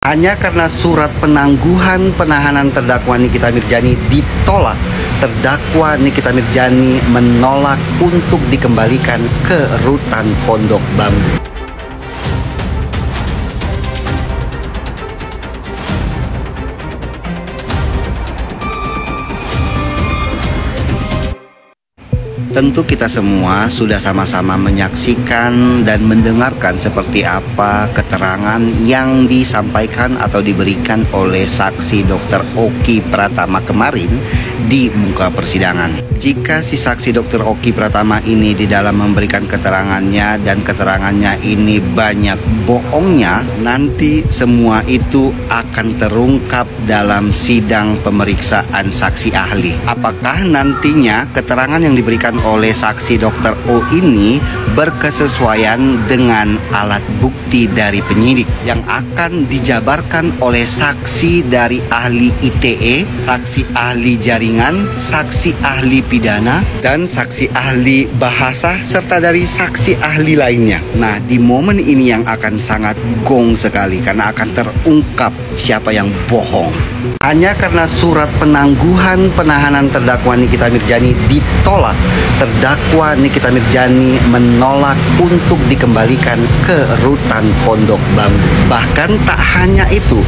Hanya karena surat penangguhan penahanan terdakwa Nikita Mirzani ditolak, terdakwa Nikita Mirzani menolak untuk dikembalikan ke rutan Pondok Bambu. Tentu kita semua sudah sama-sama menyaksikan dan mendengarkan seperti apa keterangan yang disampaikan atau diberikan oleh saksi Dr. Oki Pratama kemarin di muka persidangan. Jika si saksi Dr. Oki Pratama ini di dalam memberikan keterangannya dan keterangannya ini banyak bohongnya, nanti semua itu akan terungkap dalam sidang pemeriksaan saksi ahli. Apakah nantinya keterangan yang diberikan oleh saksi Dr. O ini berkesesuaian dengan alat bukti dari penyidik yang akan dijabarkan oleh saksi dari ahli ITE, saksi ahli jaringan, saksi ahli pidana, dan saksi ahli bahasa serta dari saksi ahli lainnya. Nah, di momen ini yang akan sangat gong sekali karena akan terungkap siapa yang bohong. Hanya karena surat penangguhan penahanan terdakwa Nikita Mirzani ditolak, terdakwa Nikita Mirzani menolak untuk dikembalikan ke rutan Pondok Bambu. Bahkan tak hanya itu,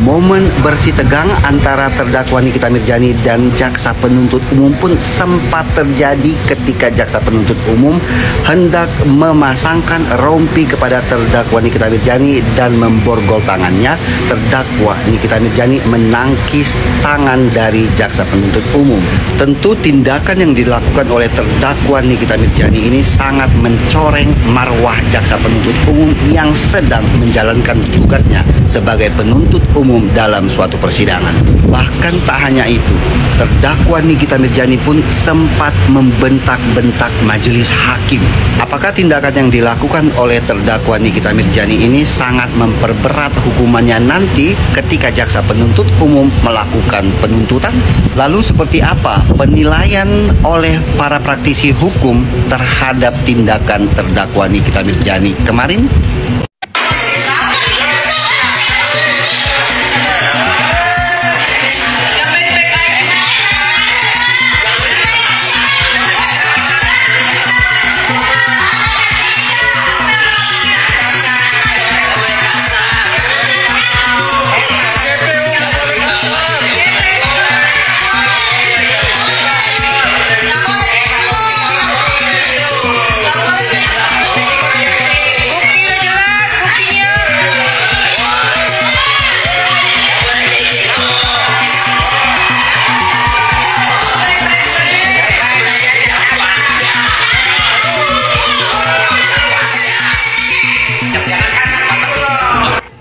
momen bersih tegang antara terdakwa Nikita Mirzani dan jaksa penuntut umum pun sempat terjadi ketika jaksa penuntut umum hendak memasangkan rompi kepada terdakwa Nikita Mirzani dan memborgol tangannya. Terdakwa Nikita Mirzani menangkis tangan dari jaksa penuntut umum. Tentu tindakan yang dilakukan oleh terdakwa Nikita Mirzani ini sangat mencoreng marwah jaksa penuntut umum yang sedang menjalankan tugasnya sebagai penuntut umum dalam suatu persidangan. Bahkan tak hanya itu, terdakwa Nikita Mirzani pun sempat membentak-bentak majelis hakim. Apakah tindakan yang dilakukan oleh terdakwa Nikita Mirzani ini sangat memperberat hukumannya nanti ketika jaksa penuntut umum melakukan penuntutan? Lalu seperti apa penilaian oleh para praktisi hukum terhadap tindakan terdakwa Nikita Mirzani kemarin?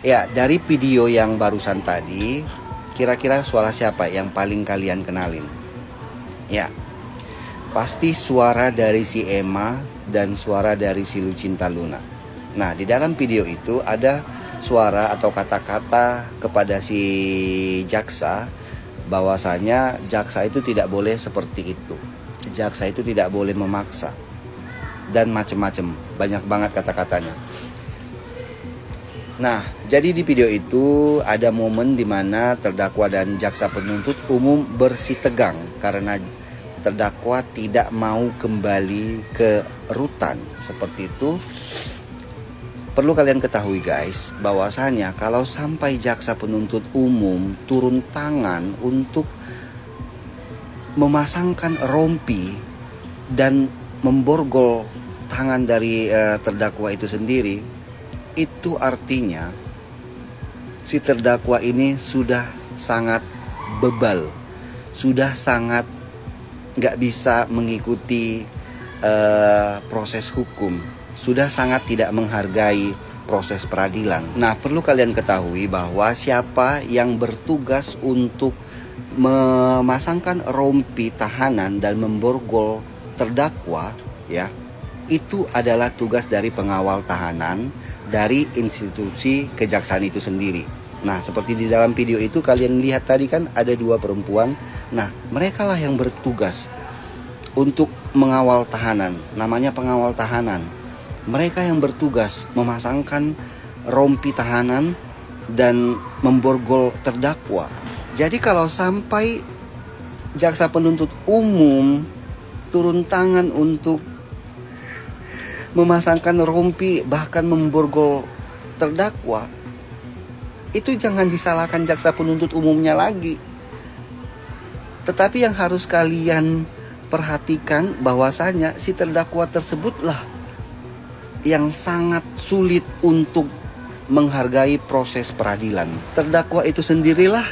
Ya, dari video yang barusan tadi, kira-kira suara siapa yang paling kalian kenalin? Ya, pasti suara dari si Emma dan suara dari si Lucinta Luna. Nah, di dalam video itu ada suara atau kata-kata kepada si jaksa bahwasanya jaksa itu tidak boleh seperti itu. Jaksa itu tidak boleh memaksa. Dan macam-macam, banyak banget kata-katanya. Nah, jadi di video itu ada momen di mana terdakwa dan jaksa penuntut umum bersih tegang karena terdakwa tidak mau kembali ke rutan. Seperti itu. Perlu kalian ketahui guys, bahwasanya kalau sampai jaksa penuntut umum turun tangan untuk memasangkan rompi dan memborgol tangan dari terdakwa itu sendiri, itu artinya si terdakwa ini sudah sangat bebal, sudah sangat nggak bisa mengikuti proses hukum, sudah sangat tidak menghargai proses peradilan. Nah, perlu kalian ketahui bahwa siapa yang bertugas untuk memasangkan rompi tahanan dan memborgol terdakwa, ya, itu adalah tugas dari pengawal tahanan dari institusi kejaksaan itu sendiri. Nah, seperti di dalam video itu kalian lihat tadi kan ada dua perempuan. Nah, mereka lah yang bertugas untuk mengawal tahanan. Namanya pengawal tahanan. Mereka yang bertugas memasangkan rompi tahanan dan memborgol terdakwa. Jadi kalau sampai jaksa penuntut umum turun tangan untuk memasangkan rompi bahkan memborgol terdakwa, itu jangan disalahkan jaksa penuntut umumnya lagi. Tetapi yang harus kalian perhatikan bahwasanya si terdakwa tersebutlah yang sangat sulit untuk menghargai proses peradilan. Terdakwa itu sendirilah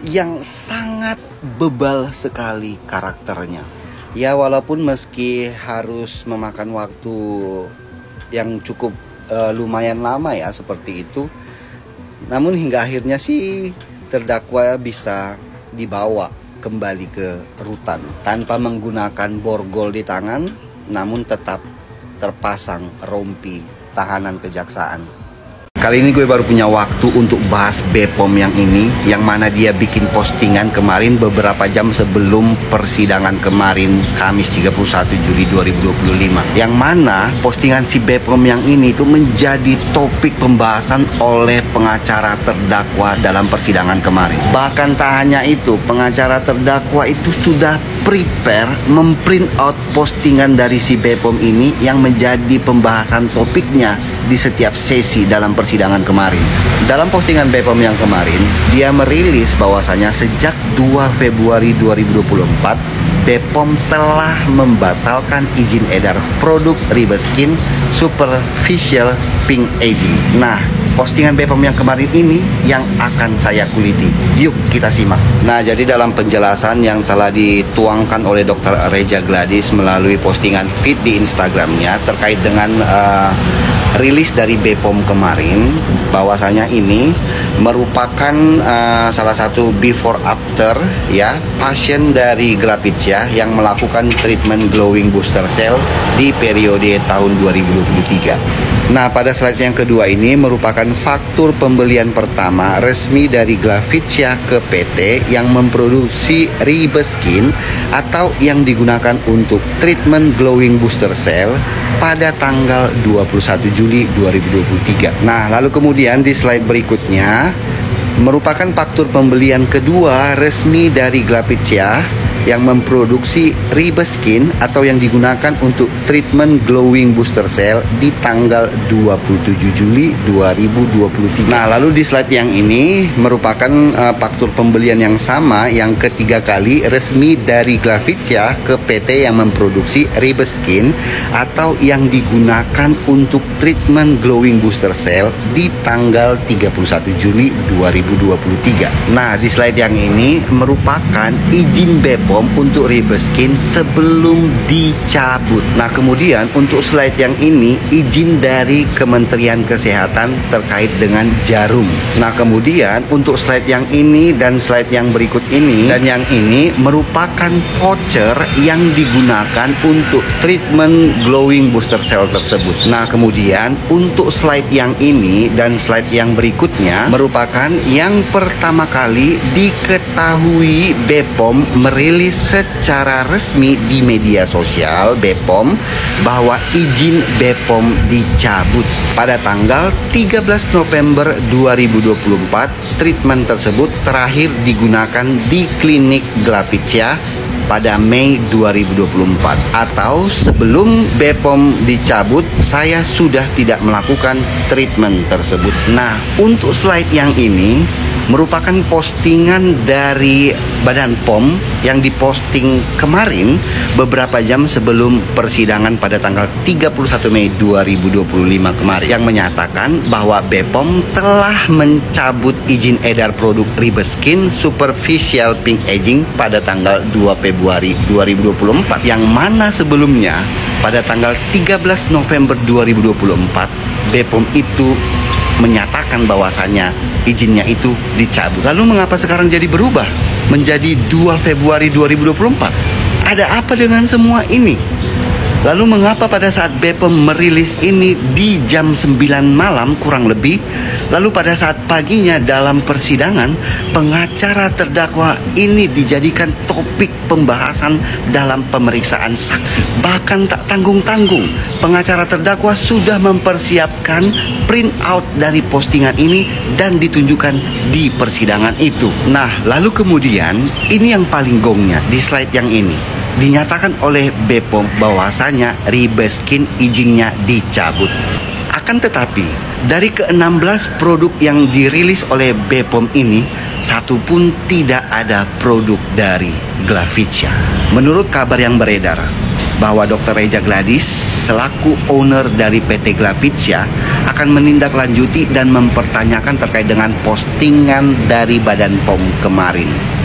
yang sangat bebal sekali karakternya. Ya, walaupun meski harus memakan waktu yang cukup lumayan lama ya seperti itu, namun hingga akhirnya sih terdakwa bisa dibawa kembali ke rutan tanpa menggunakan borgol di tangan, namun tetap terpasang rompi tahanan kejaksaan. Kali ini gue baru punya waktu untuk bahas Bepom yang ini, yang mana dia bikin postingan kemarin beberapa jam sebelum persidangan kemarin, Kamis 31 Juli 2025. Yang mana postingan si Bepom yang ini itu menjadi topik pembahasan oleh pengacara terdakwa dalam persidangan kemarin. Bahkan tak hanya itu, pengacara terdakwa itu sudah prepare memprint out postingan dari si Bepom ini yang menjadi pembahasan topiknya di setiap sesi dalam persidangan kemarin. Dalam postingan Bepom yang kemarin, dia merilis bahwasanya sejak 2 Februari 2024, Bepom telah membatalkan izin edar produk Ribeskin Superficial Pink Aging. Nah, postingan Bepom yang kemarin ini yang akan saya kuliti. Yuk kita simak. Nah, jadi dalam penjelasan yang telah dituangkan oleh Dr. Reja Gladys melalui postingan feed di Instagramnya terkait dengan rilis dari Bepom kemarin, bahwasanya ini merupakan salah satu before after ya pasien dari Glavitia yang melakukan treatment glowing booster cell di periode tahun 2023. Nah, pada slide yang kedua ini merupakan faktur pembelian pertama resmi dari Glavitia ke PT yang memproduksi Ribeskin atau yang digunakan untuk treatment glowing booster cell pada tanggal 21 Juli 2023. Nah, lalu kemudian di slide berikutnya merupakan faktur pembelian kedua resmi dari Glavitia yang memproduksi Ribeskin atau yang digunakan untuk treatment glowing booster cell di tanggal 27 Juli 2023. Nah, lalu di slide yang ini merupakan faktur pembelian yang sama yang ketiga kali resmi dari Glavitia ke PT yang memproduksi Ribeskin atau yang digunakan untuk treatment glowing booster cell di tanggal 31 Juli 2023. Nah, di slide yang ini merupakan izin Bepom untuk Ribeskin sebelum dicabut. Nah, kemudian untuk slide yang ini izin dari Kementerian Kesehatan terkait dengan jarum. Nah, kemudian untuk slide yang ini dan slide yang berikut ini dan yang ini merupakan voucher yang digunakan untuk treatment glowing booster cell tersebut. Nah, kemudian untuk slide yang ini dan slide yang berikutnya merupakan yang pertama kali diketahui Bepom merilis secara resmi di media sosial Bepom bahwa izin Bepom dicabut pada tanggal 13 November 2024. Treatment tersebut terakhir digunakan di klinik Glavitia pada Mei 2024, atau sebelum Bepom dicabut saya sudah tidak melakukan treatment tersebut. Nah, untuk slide yang ini merupakan postingan dari Badan POM yang diposting kemarin beberapa jam sebelum persidangan pada tanggal 31 Mei 2025 kemarin, yang menyatakan bahwa Bepom telah mencabut izin edar produk Ribeskin Superficial Pink Aging pada tanggal 2 Februari 2024, yang mana sebelumnya pada tanggal 13 November 2024 Bepom itu menyatakan bahwasannya izinnya itu dicabut. Lalu mengapa sekarang jadi berubah menjadi 2 Februari 2024? Ada apa dengan semua ini? Lalu mengapa pada saat BPOM merilis ini di jam 9 malam kurang lebih, lalu pada saat paginya dalam persidangan, pengacara terdakwa ini dijadikan topik pembahasan dalam pemeriksaan saksi. Bahkan tak tanggung-tanggung, pengacara terdakwa sudah mempersiapkan print out dari postingan ini dan ditunjukkan di persidangan itu. Nah, lalu kemudian ini yang paling gongnya di slide yang ini. Dinyatakan oleh BPOM bahwasanya Ribeskin izinnya dicabut. Akan tetapi, dari ke-16 produk yang dirilis oleh BPOM ini, satu pun tidak ada produk dari Glavicia. Menurut kabar yang beredar, bahwa Dr. Reja Gladys selaku owner dari PT Glavicia akan menindaklanjuti dan mempertanyakan terkait dengan postingan dari Badan POM kemarin.